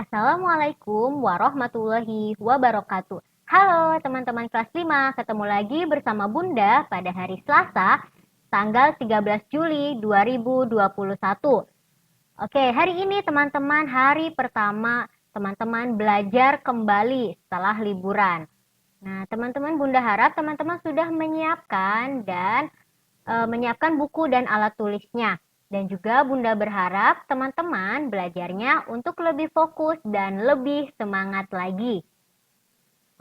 Assalamualaikum warahmatullahi wabarakatuh. Halo teman-teman kelas 5, ketemu lagi bersama Bunda pada hari Selasa, tanggal 13 Juli 2021. Oke, hari ini teman-teman hari pertama teman-teman belajar kembali setelah liburan. Nah, teman-teman Bunda harap teman-teman sudah menyiapkan dan menyiapkan buku dan alat tulisnya. Dan juga Bunda berharap teman-teman belajarnya untuk lebih fokus dan lebih semangat lagi.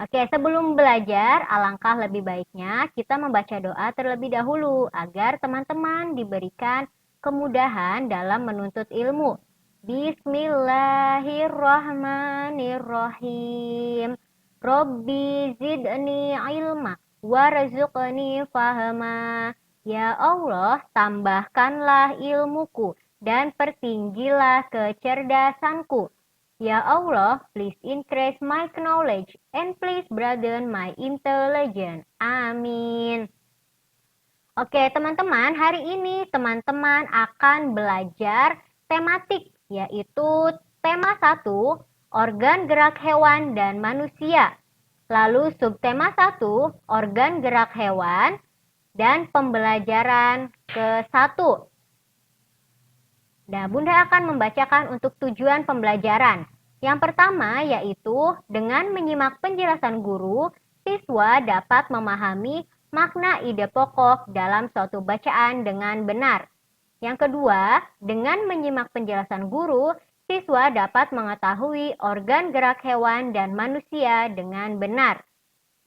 Oke, sebelum belajar, alangkah lebih baiknya kita membaca doa terlebih dahulu agar teman-teman diberikan kemudahan dalam menuntut ilmu. Bismillahirrahmanirrahim. Robbi zidni ilma warzuqni fahma. Ya Allah, tambahkanlah ilmuku dan pertinggilah kecerdasanku. Ya Allah, please increase my knowledge and please broaden my intelligence. Amin. Oke, teman-teman, hari ini teman-teman akan belajar tematik, yaitu tema 1, organ gerak hewan dan manusia. Lalu subtema 1, organ gerak hewan dan pembelajaran ke-1. Nah, Bunda akan membacakan untuk tujuan pembelajaran. Yang pertama yaitu dengan menyimak penjelasan guru, siswa dapat memahami makna ide pokok dalam suatu bacaan dengan benar. Yang kedua, dengan menyimak penjelasan guru, siswa dapat mengetahui organ gerak hewan dan manusia dengan benar.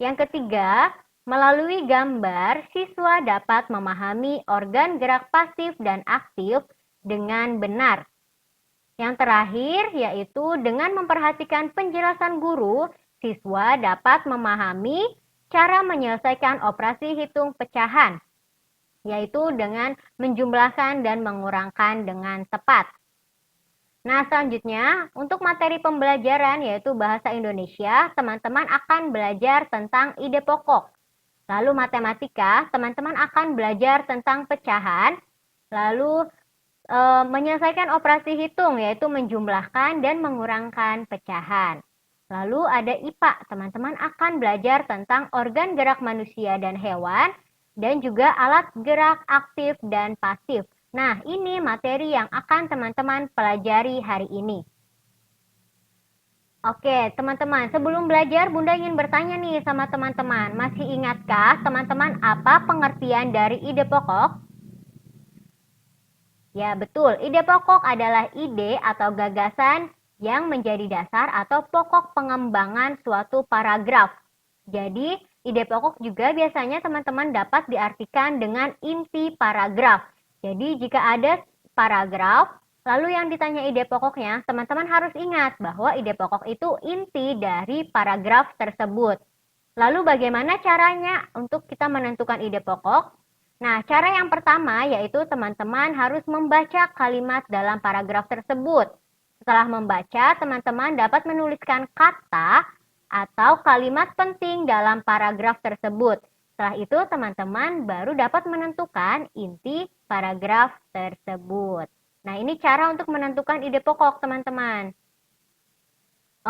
Yang ketiga, melalui gambar, siswa dapat memahami organ gerak pasif dan aktif dengan benar. Yang terakhir yaitu dengan memperhatikan penjelasan guru, siswa dapat memahami cara menyelesaikan operasi hitung pecahan, yaitu dengan menjumlahkan dan mengurangkan dengan tepat. Nah, selanjutnya untuk materi pembelajaran yaitu bahasa Indonesia, teman-teman akan belajar tentang ide pokok. Lalu matematika, teman-teman akan belajar tentang pecahan. Lalu menyelesaikan operasi hitung yaitu menjumlahkan dan mengurangkan pecahan. Lalu ada IPA, teman-teman akan belajar tentang organ gerak manusia dan hewan dan juga alat gerak aktif dan pasif. Nah, ini materi yang akan teman-teman pelajari hari ini. Oke, teman-teman, sebelum belajar Bunda ingin bertanya nih sama teman-teman. Masih ingatkah teman-teman apa pengertian dari ide pokok? Ya, betul. Ide pokok adalah ide atau gagasan yang menjadi dasar atau pokok pengembangan suatu paragraf. Jadi, ide pokok juga biasanya teman-teman dapat diartikan dengan inti paragraf. Jadi, jika ada paragraf, lalu yang ditanya ide pokoknya, teman-teman harus ingat bahwa ide pokok itu inti dari paragraf tersebut. Lalu bagaimana caranya untuk kita menentukan ide pokok? Nah, cara yang pertama yaitu teman-teman harus membaca kalimat dalam paragraf tersebut. Setelah membaca, teman-teman dapat menuliskan kata atau kalimat penting dalam paragraf tersebut. Setelah itu, teman-teman baru dapat menentukan inti paragraf tersebut. Nah, ini cara untuk menentukan ide pokok, teman-teman.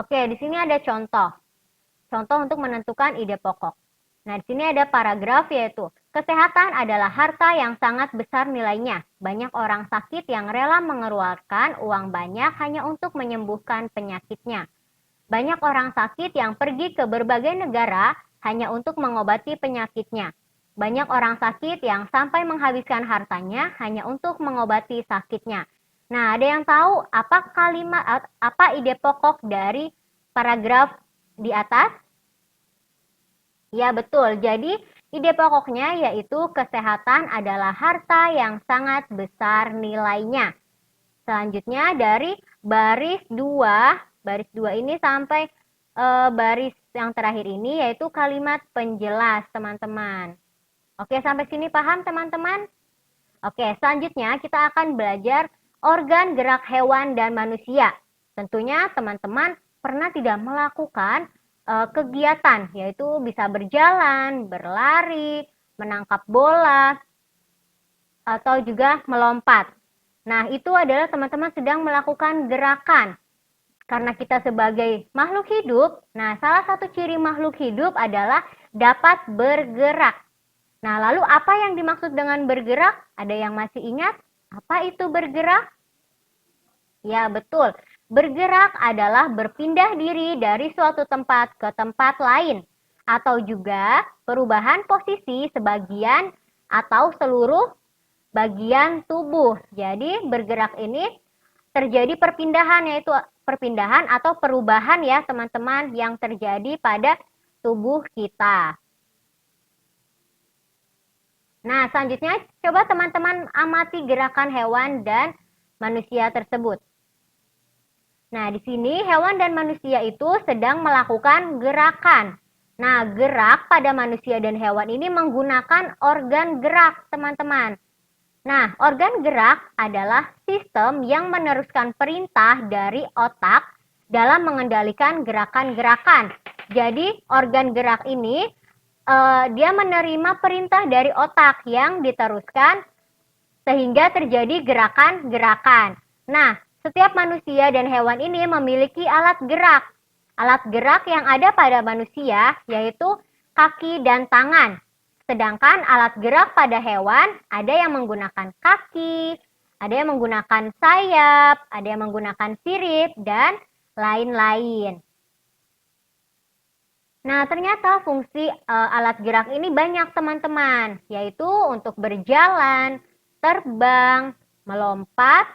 Oke, di sini ada contoh. Contoh untuk menentukan ide pokok. Nah, di sini ada paragraf yaitu, kesehatan adalah harta yang sangat besar nilainya. Banyak orang sakit yang rela mengeluarkan uang banyak hanya untuk menyembuhkan penyakitnya. Banyak orang sakit yang pergi ke berbagai negara hanya untuk mengobati penyakitnya. Banyak orang sakit yang sampai menghabiskan hartanya hanya untuk mengobati sakitnya. Nah, ada yang tahu apa ide pokok dari paragraf di atas? Ya, betul. Jadi, ide pokoknya yaitu kesehatan adalah harta yang sangat besar nilainya. Selanjutnya dari baris 2 ini sampai baris yang terakhir ini yaitu kalimat penjelas, teman-teman. Oke, sampai sini paham, teman-teman? Oke, selanjutnya kita akan belajar organ gerak hewan dan manusia. Tentunya teman-teman pernah tidak melakukan kegiatan, yaitu bisa berjalan, berlari, menangkap bola, atau juga melompat. Nah, itu adalah teman-teman sedang melakukan gerakan. Karena kita sebagai makhluk hidup, nah salah satu ciri makhluk hidup adalah dapat bergerak. Nah, lalu apa yang dimaksud dengan bergerak? Ada yang masih ingat? Apa itu bergerak? Ya, betul. Bergerak adalah berpindah diri dari suatu tempat ke tempat lain, atau juga perubahan posisi sebagian atau seluruh bagian tubuh. Jadi, bergerak ini terjadi perpindahan, yaitu perpindahan atau perubahan ya teman-teman yang terjadi pada tubuh kita. Nah, selanjutnya coba teman-teman amati gerakan hewan dan manusia tersebut. Nah, di sini hewan dan manusia itu sedang melakukan gerakan. Nah, gerak pada manusia dan hewan ini menggunakan organ gerak, teman-teman. Nah, organ gerak adalah sistem yang meneruskan perintah dari otak dalam mengendalikan gerakan-gerakan. Jadi, organ gerak ini dia menerima perintah dari otak yang diteruskan sehingga terjadi gerakan-gerakan. Nah, setiap manusia dan hewan ini memiliki alat gerak. Alat gerak yang ada pada manusia yaitu kaki dan tangan. Sedangkan alat gerak pada hewan ada yang menggunakan kaki, ada yang menggunakan sayap, ada yang menggunakan sirip, dan lain-lain. Nah, ternyata fungsi alat gerak ini banyak teman-teman, yaitu untuk berjalan, terbang, melompat,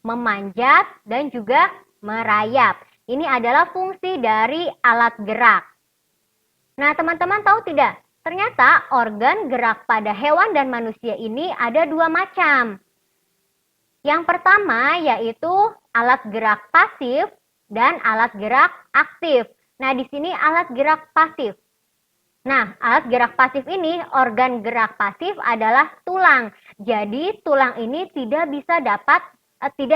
memanjat, dan juga merayap. Ini adalah fungsi dari alat gerak. Nah, teman-teman tahu tidak? Ternyata organ gerak pada hewan dan manusia ini ada dua macam. Yang pertama yaitu alat gerak pasif dan alat gerak aktif. Nah, di sini alat gerak pasif. Nah, alat gerak pasif ini, organ gerak pasif adalah tulang. Jadi, tulang ini tidak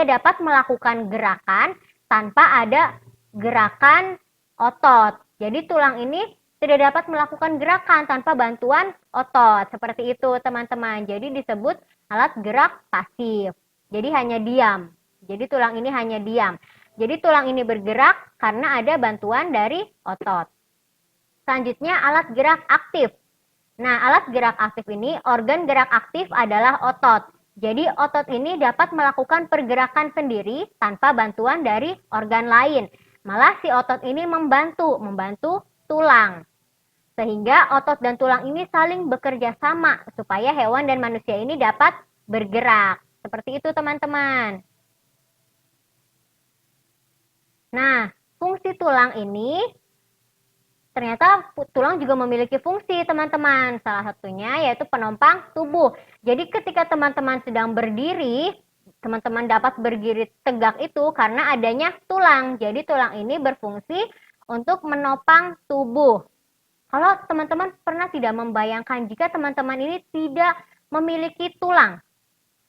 dapat melakukan gerakan tanpa ada gerakan otot. Jadi, tulang ini tidak dapat melakukan gerakan tanpa bantuan otot. Seperti itu, teman-teman. Jadi, disebut alat gerak pasif. Jadi, hanya diam. Jadi, tulang ini hanya diam. Jadi tulang ini bergerak karena ada bantuan dari otot. Selanjutnya alat gerak aktif. Nah, alat gerak aktif ini, organ gerak aktif adalah otot. Jadi otot ini dapat melakukan pergerakan sendiri tanpa bantuan dari organ lain. Malah si otot ini membantu tulang. Sehingga otot dan tulang ini saling bekerja sama supaya hewan dan manusia ini dapat bergerak. Seperti itu teman-teman. Nah, fungsi tulang ini, ternyata tulang juga memiliki fungsi teman-teman. Salah satunya yaitu penopang tubuh. Jadi ketika teman-teman sedang berdiri, teman-teman dapat berdiri tegak itu karena adanya tulang. Jadi tulang ini berfungsi untuk menopang tubuh. Kalau teman-teman pernah tidak membayangkan jika teman-teman ini tidak memiliki tulang,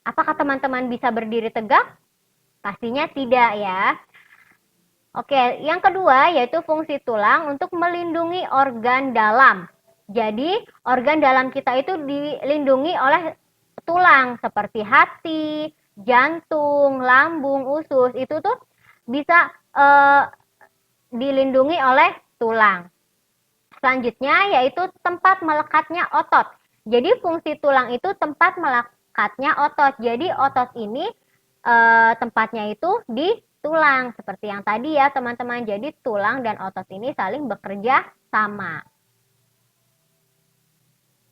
apakah teman-teman bisa berdiri tegak? Pastinya tidak ya. Oke, yang kedua yaitu fungsi tulang untuk melindungi organ dalam. Jadi, organ dalam kita itu dilindungi oleh tulang seperti hati, jantung, lambung, usus. Itu tuh bisa dilindungi oleh tulang. Selanjutnya yaitu tempat melekatnya otot. Jadi, fungsi tulang itu tempat melekatnya otot. Jadi, otot ini tempatnya itu di tulang seperti yang tadi ya teman-teman. Jadi tulang dan otot ini saling bekerja sama.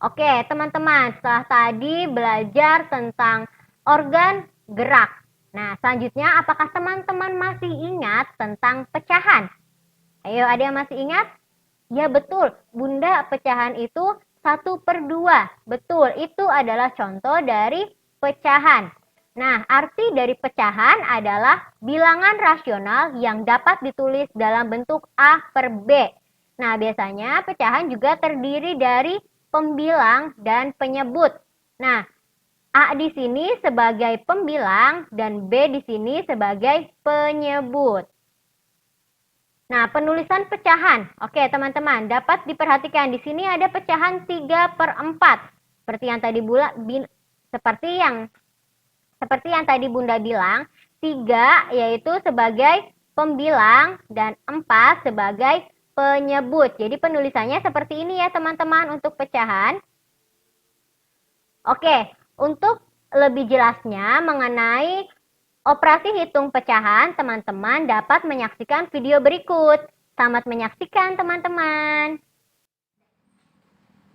Oke teman-teman, setelah tadi belajar tentang organ gerak. Nah selanjutnya apakah teman-teman masih ingat tentang pecahan? Ayo, ada yang masih ingat? Ya betul, Bunda, pecahan itu 1/2. Betul, itu adalah contoh dari pecahan. Nah, arti dari pecahan adalah bilangan rasional yang dapat ditulis dalam bentuk A/B. Nah, biasanya pecahan juga terdiri dari pembilang dan penyebut. Nah, A di sini sebagai pembilang dan B di sini sebagai penyebut. Nah, penulisan pecahan. Oke, teman-teman, dapat diperhatikan di sini ada pecahan 3/4. Seperti yang tadi Bunda bilang, 3 yaitu sebagai pembilang, dan 4 sebagai penyebut. Jadi penulisannya seperti ini ya teman-teman untuk pecahan. Oke, untuk lebih jelasnya mengenai operasi hitung pecahan, teman-teman dapat menyaksikan video berikut. Selamat menyaksikan teman-teman.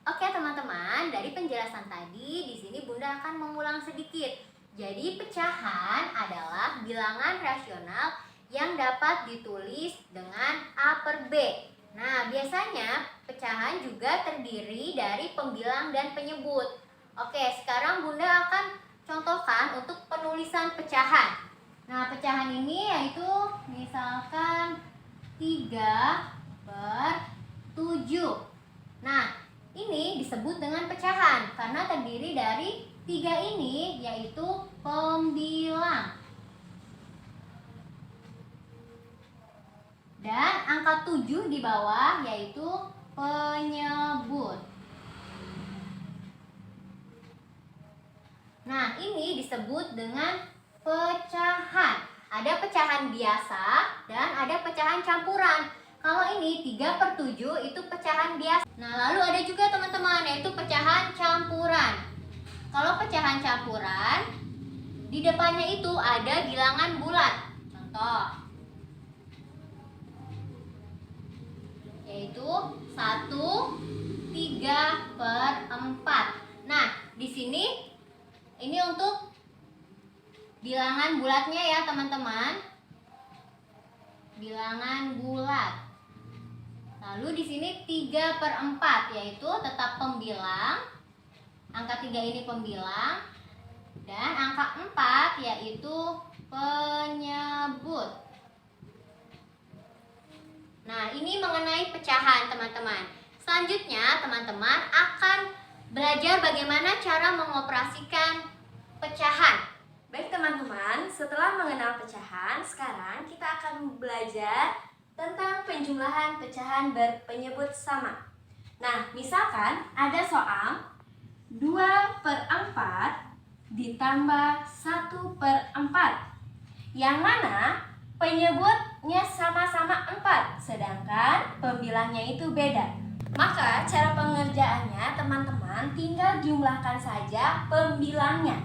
Oke teman-teman, dari penjelasan tadi, di sini Bunda akan mengulang sedikit. Jadi pecahan adalah bilangan rasional yang dapat ditulis dengan A per B. Nah, biasanya pecahan juga terdiri dari pembilang dan penyebut. Oke, sekarang Bunda akan contohkan untuk penulisan pecahan. Nah, pecahan ini yaitu misalkan 3 per 7. Nah, ini disebut dengan pecahan karena terdiri dari 3 ini yaitu pembilang. Dan angka 7 di bawah yaitu penyebut. Nah, ini disebut dengan pecahan. Ada pecahan biasa dan ada pecahan campuran. Kalau ini 3 per 7 itu pecahan biasa. Nah, lalu ada juga teman-teman yaitu pecahan campuran. Kalau pecahan campuran, di depannya itu ada bilangan bulat. Contoh, yaitu 1, 3 per 4. Nah, di sini ini untuk bilangan bulatnya ya teman-teman. Bilangan bulat. Lalu di sini 3 per 4 yaitu tetap pembilang. Angka 3 ini pembilang. Dan angka 4 yaitu penyebut. Nah, ini mengenai pecahan teman-teman. Selanjutnya teman-teman akan belajar bagaimana cara mengoperasikan pecahan. Baik teman-teman, setelah mengenal pecahan, sekarang kita akan belajar tentang penjumlahan pecahan berpenyebut sama. Nah, misalkan ada soal 2 per 4 ditambah 1 per 4, yang mana penyebutnya sama-sama 4, sedangkan pembilangnya itu beda. Maka cara pengerjaannya teman-teman tinggal jumlahkan saja pembilangnya.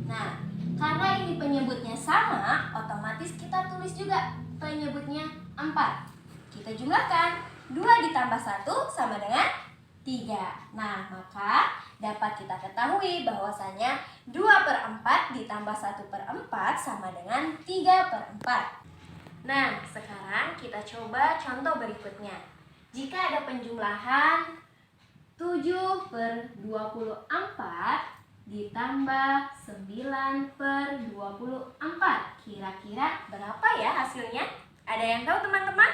Nah, karena ini penyebutnya sama, otomatis kita tulis juga penyebutnya 4. Kita jumlahkan 2 ditambah 1 sama dengan 3. Nah, maka dapat kita ketahui bahwasanya 2 per 4 ditambah 1 per 4 sama dengan 3 per 4. Nah, sekarang kita coba contoh berikutnya. Jika ada penjumlahan 7 per 24 ditambah 9 per 24, kira-kira berapa ya hasilnya? Ada yang tahu teman-teman?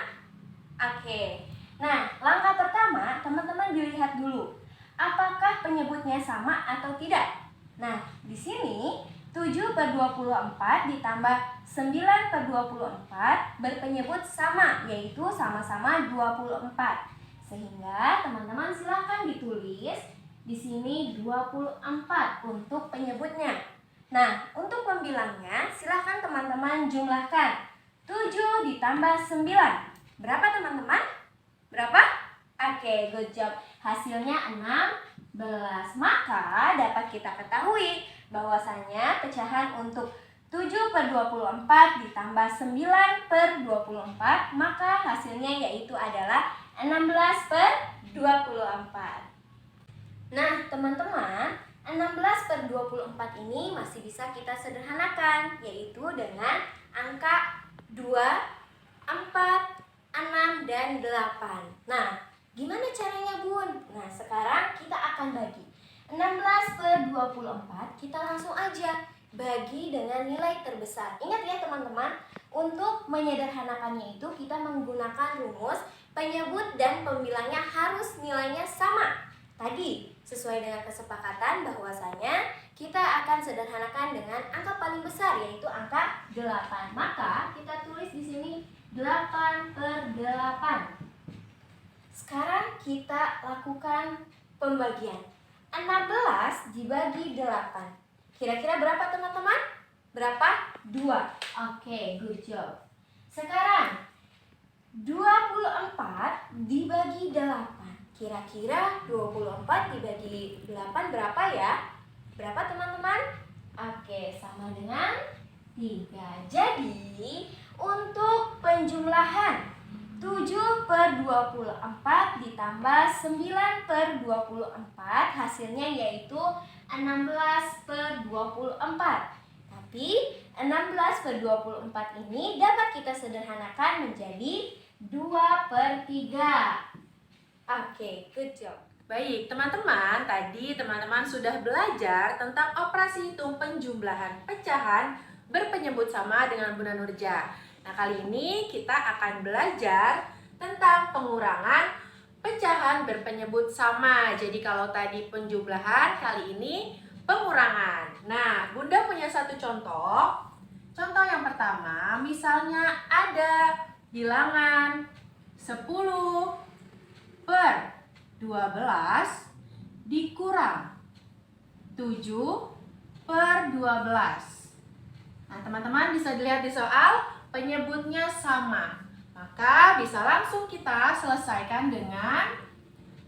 Oke. Nah, langkah pertama teman-teman dilihat dulu apakah penyebutnya sama atau tidak. Nah, di sini 7 per 24 ditambah 9 per 24 berpenyebut sama, yaitu sama-sama 24. Sehingga teman-teman silahkan ditulis di sini 24 untuk penyebutnya. Nah, untuk pembilangnya silahkan teman-teman jumlahkan 7 ditambah 9. Berapa teman-teman? Berapa? Oke, good job. Hasilnya 16. Maka dapat kita ketahui bahwasanya pecahan untuk 7 per 24 ditambah 9 per 24, maka hasilnya yaitu adalah 16 per 24. Nah, teman-teman, 16 per 24 ini masih bisa kita sederhanakan, yaitu dengan angka 2, 4, 6, dan 8. Nah, gimana caranya Bun? Nah, sekarang kita akan bagi 16 per 24, kita langsung aja bagi dengan nilai terbesar. Ingat ya teman-teman, untuk menyederhanakannya itu kita menggunakan rumus penyebut dan pembilangnya harus nilainya sama. Tadi sesuai dengan kesepakatan bahwasanya kita akan sederhanakan dengan angka paling besar, yaitu angka 8. Maka kita tulis di sini 8 per 8. Sekarang kita lakukan pembagian. 16 dibagi 8. Kira-kira berapa teman-teman? Berapa? 2. Oke, good job. Sekarang 24 dibagi 8. Kira-kira 24 dibagi 8 berapa ya? Berapa teman-teman? Oke, sama dengan 3. Jadi, untuk penjumlahan 7/24 ditambah 9/24 hasilnya yaitu 16/24. Tapi 16/24 ini dapat kita sederhanakan menjadi 2/3. Oke, good job. Baik, teman-teman, tadi teman-teman sudah belajar tentang operasi hitung penjumlahan pecahan berpenyebut sama dengan Bunda Nurja. Nah, kali ini kita akan belajar tentang pengurangan pecahan berpenyebut sama. Jadi kalau tadi penjumlahan, kali ini pengurangan. Nah, Bunda punya satu contoh. Contoh yang pertama, misalnya ada bilangan 10/12 dikurang 7/12. Nah, teman-teman bisa dilihat di soal, penyebutnya sama. Maka bisa langsung kita selesaikan dengan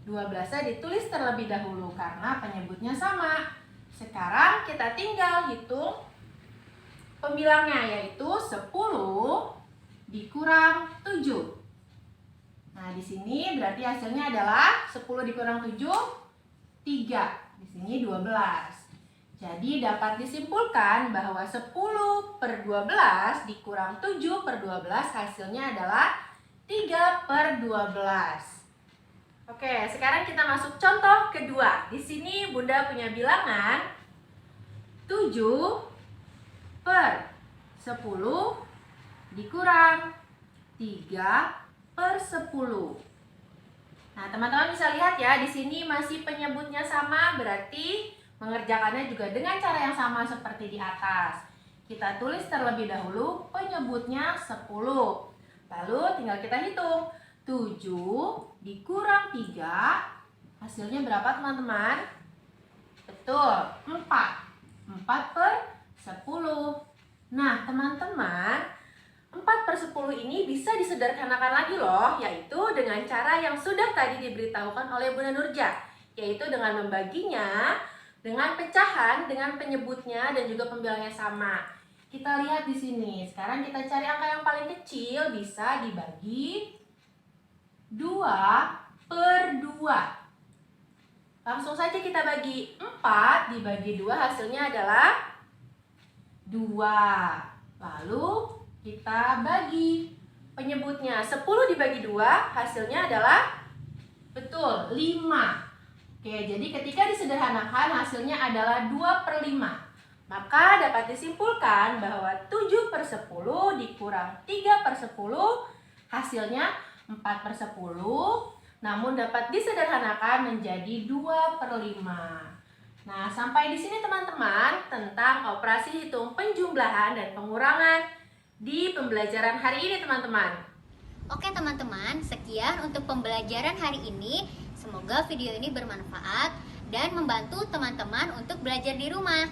12-nya ditulis terlebih dahulu karena penyebutnya sama. Sekarang kita tinggal hitung pembilangnya, yaitu 10 dikurang 7. Nah, di sini berarti hasilnya adalah 10 dikurang 7, 3. Di sini 12. Jadi dapat disimpulkan bahwa 10/12 dikurang 7/12 hasilnya adalah 3/12. Oke, sekarang kita masuk contoh kedua. Di sini Bunda punya bilangan 7/10 dikurang 3/10. Nah, teman-teman bisa lihat ya, di sini masih penyebutnya sama, berarti mengerjakannya juga dengan cara yang sama seperti di atas. Kita tulis terlebih dahulu penyebutnya 10. Lalu tinggal kita hitung. 7 dikurang 3, hasilnya berapa teman-teman? Betul, 4. 4/10. Nah, teman-teman, 4/10 ini bisa disederhanakan lagi loh, yaitu dengan cara yang sudah tadi diberitahukan oleh Bunda Nurja, yaitu dengan membaginya dengan pecahan, dengan penyebutnya dan juga pembilangnya sama. Kita lihat di sini. Sekarang kita cari angka yang paling kecil, bisa dibagi 2/2. Langsung saja kita bagi 4 dibagi 2, hasilnya adalah 2. Lalu kita bagi penyebutnya 10 dibagi 2, hasilnya adalah betul 5. Oke, jadi ketika disederhanakan hasilnya adalah 2/5. Maka dapat disimpulkan bahwa 7/10 dikurang 3/10 hasilnya 4/10. Namun dapat disederhanakan menjadi 2/5. Nah, sampai di sini teman-teman tentang operasi hitung penjumlahan dan pengurangan di pembelajaran hari ini, teman-teman. Oke teman-teman, sekian untuk pembelajaran hari ini. Semoga video ini bermanfaat dan membantu teman-teman untuk belajar di rumah.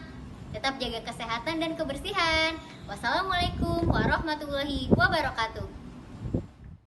Tetap jaga kesehatan dan kebersihan. Wassalamualaikum warahmatullahi wabarakatuh.